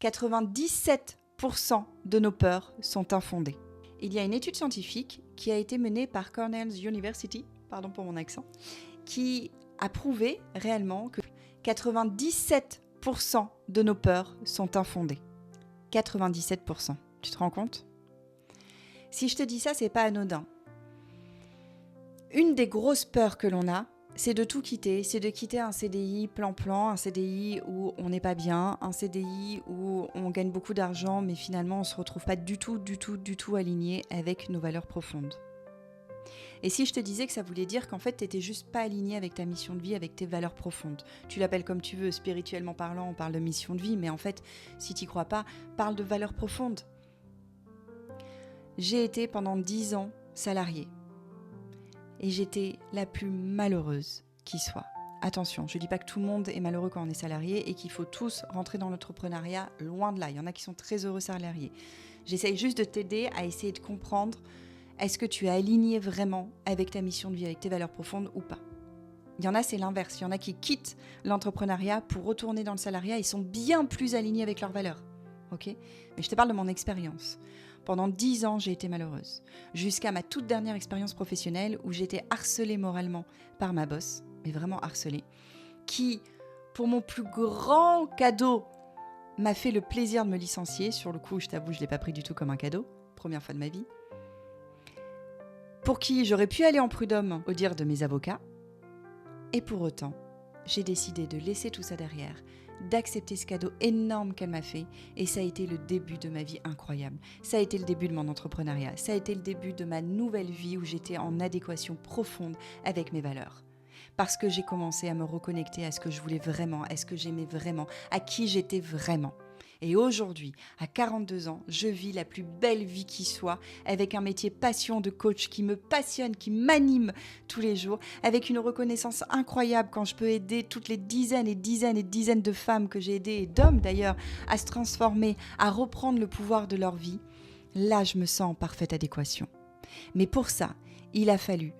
97% de nos peurs sont infondées. Il y a une étude scientifique qui a été menée par Cornell University, pardon pour mon accent, qui a prouvé réellement que 97% de nos peurs sont infondées. 97%. Tu te rends compte ? Si je te dis ça, c'est pas anodin. Une des grosses peurs que l'on a, c'est de tout quitter. C'est de quitter un CDI plan-plan, un CDI où on n'est pas bien, un CDI où on gagne beaucoup d'argent, mais finalement on ne se retrouve pas du tout aligné avec nos valeurs profondes. Et si je te disais que ça voulait dire qu'en fait, tu n'étais juste pas aligné avec ta mission de vie, avec tes valeurs profondes. Tu l'appelles comme tu veux, spirituellement parlant, on parle de mission de vie, mais en fait, si tu n'y crois pas, parle de valeurs profondes. J'ai été pendant 10 ans salariée. Et j'étais la plus malheureuse qui soit. Attention, je ne dis pas que tout le monde est malheureux quand on est salarié et qu'il faut tous rentrer dans l'entrepreneuriat, loin de là. Il y en a qui sont très heureux salariés. J'essaye juste de t'aider à essayer de comprendre, est-ce que tu es aligné vraiment avec ta mission de vie, avec tes valeurs profondes ou pas ? Il y en a, c'est l'inverse. Il y en a qui quittent l'entrepreneuriat pour retourner dans le salariat. Ils sont bien plus alignés avec leurs valeurs. Okay ? Mais je te parle de mon expérience. Pendant 10 ans, j'ai été malheureuse. Jusqu'à ma toute dernière expérience professionnelle où j'étais harcelée moralement par ma boss, mais vraiment harcelée, qui, pour mon plus grand cadeau, m'a fait le plaisir de me licencier. Sur le coup, je t'avoue, je ne l'ai pas pris du tout comme un cadeau. Première fois de ma vie. Pour qui j'aurais pu aller en prud'homme au dire de mes avocats. Et pour autant, j'ai décidé de laisser tout ça derrière, d'accepter ce cadeau énorme qu'elle m'a fait. Et ça a été le début de ma vie incroyable. Ça a été le début de mon entrepreneuriat. Ça a été le début de ma nouvelle vie où j'étais en adéquation profonde avec mes valeurs. Parce que j'ai commencé à me reconnecter à ce que je voulais vraiment, à ce que j'aimais vraiment, à qui j'étais vraiment. Et aujourd'hui, à 42 ans, je vis la plus belle vie qui soit, avec un métier passion de coach qui me passionne, qui m'anime tous les jours, avec une reconnaissance incroyable quand je peux aider toutes les dizaines et dizaines et dizaines de femmes que j'ai aidées, et d'hommes d'ailleurs, à se transformer, à reprendre le pouvoir de leur vie. Là, je me sens en parfaite adéquation. Mais pour ça, il a fallu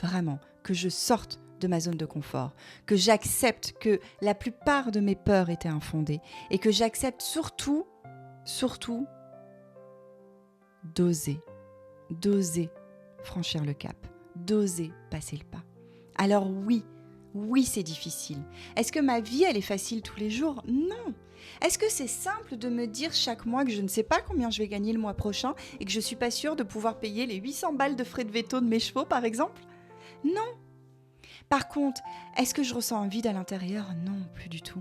vraiment que je sorte de ma zone de confort, que j'accepte que la plupart de mes peurs étaient infondées et que j'accepte surtout, d'oser franchir le cap, d'oser passer le pas. Alors oui, c'est difficile. Est-ce que ma vie, elle est facile tous les jours ? Non. Est-ce que c'est simple de me dire chaque mois que je ne sais pas combien je vais gagner le mois prochain et que je ne suis pas sûre de pouvoir payer les 800 balles de frais de veto de mes chevaux, par exemple ? Non. Par contre, est-ce que je ressens un vide à l'intérieur ? Non, plus du tout.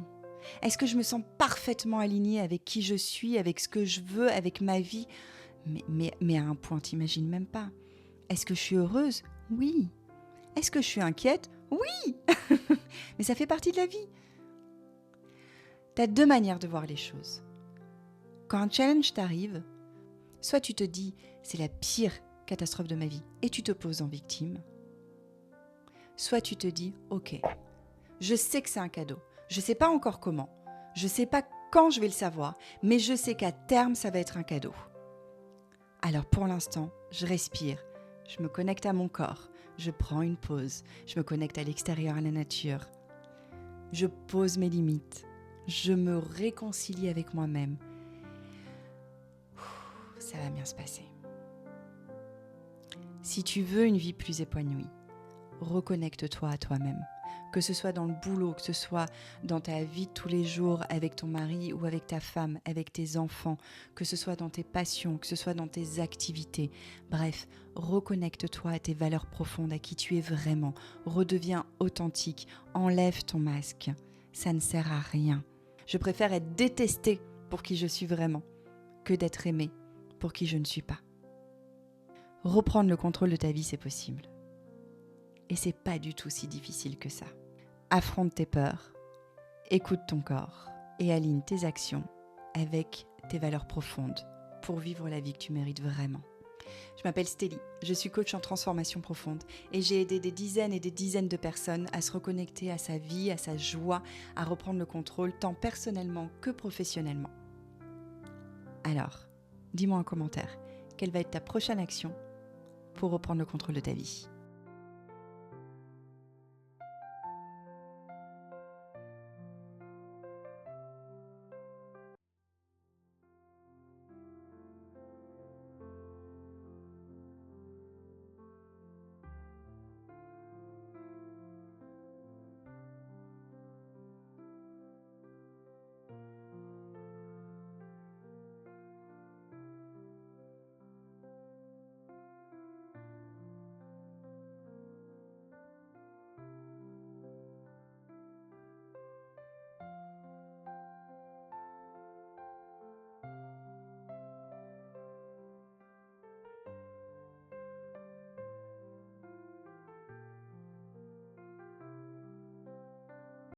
Est-ce que je me sens parfaitement alignée avec qui je suis, avec ce que je veux, avec ma vie ? Mais à un point, t'imagines même pas. Est-ce que je suis heureuse ? Oui. Est-ce que je suis inquiète ? Oui. Mais ça fait partie de la vie. T'as 2 manières de voir les choses. Quand un challenge t'arrive, soit tu te dis « c'est la pire catastrophe de ma vie » et tu te poses en victime. Soit tu te dis « ok, je sais que c'est un cadeau, je ne sais pas encore comment, je ne sais pas quand je vais le savoir, mais je sais qu'à terme, ça va être un cadeau. » Alors pour l'instant, je respire, je me connecte à mon corps, je prends une pause, je me connecte à l'extérieur, à la nature, je pose mes limites, je me réconcilie avec moi-même. Ça va bien se passer. Si tu veux une vie plus épanouie, reconnecte-toi à toi-même. Que ce soit dans le boulot, que ce soit dans ta vie de tous les jours avec ton mari ou avec ta femme, avec tes enfants, que ce soit dans tes passions, que ce soit dans tes activités. Bref, reconnecte-toi à tes valeurs profondes, à qui tu es vraiment. Redeviens authentique, enlève ton masque. Ça ne sert à rien. Je préfère être détestée pour qui je suis vraiment que d'être aimée pour qui je ne suis pas. Reprendre le contrôle de ta vie, c'est possible. Et c'est pas du tout si difficile que ça. Affronte tes peurs, écoute ton corps et aligne tes actions avec tes valeurs profondes pour vivre la vie que tu mérites vraiment. Je m'appelle Stélie, je suis coach en transformation profonde et j'ai aidé des dizaines et des dizaines de personnes à se reconnecter à sa vie, à sa joie, à reprendre le contrôle tant personnellement que professionnellement. Alors, dis-moi en commentaire, quelle va être ta prochaine action pour reprendre le contrôle de ta vie ?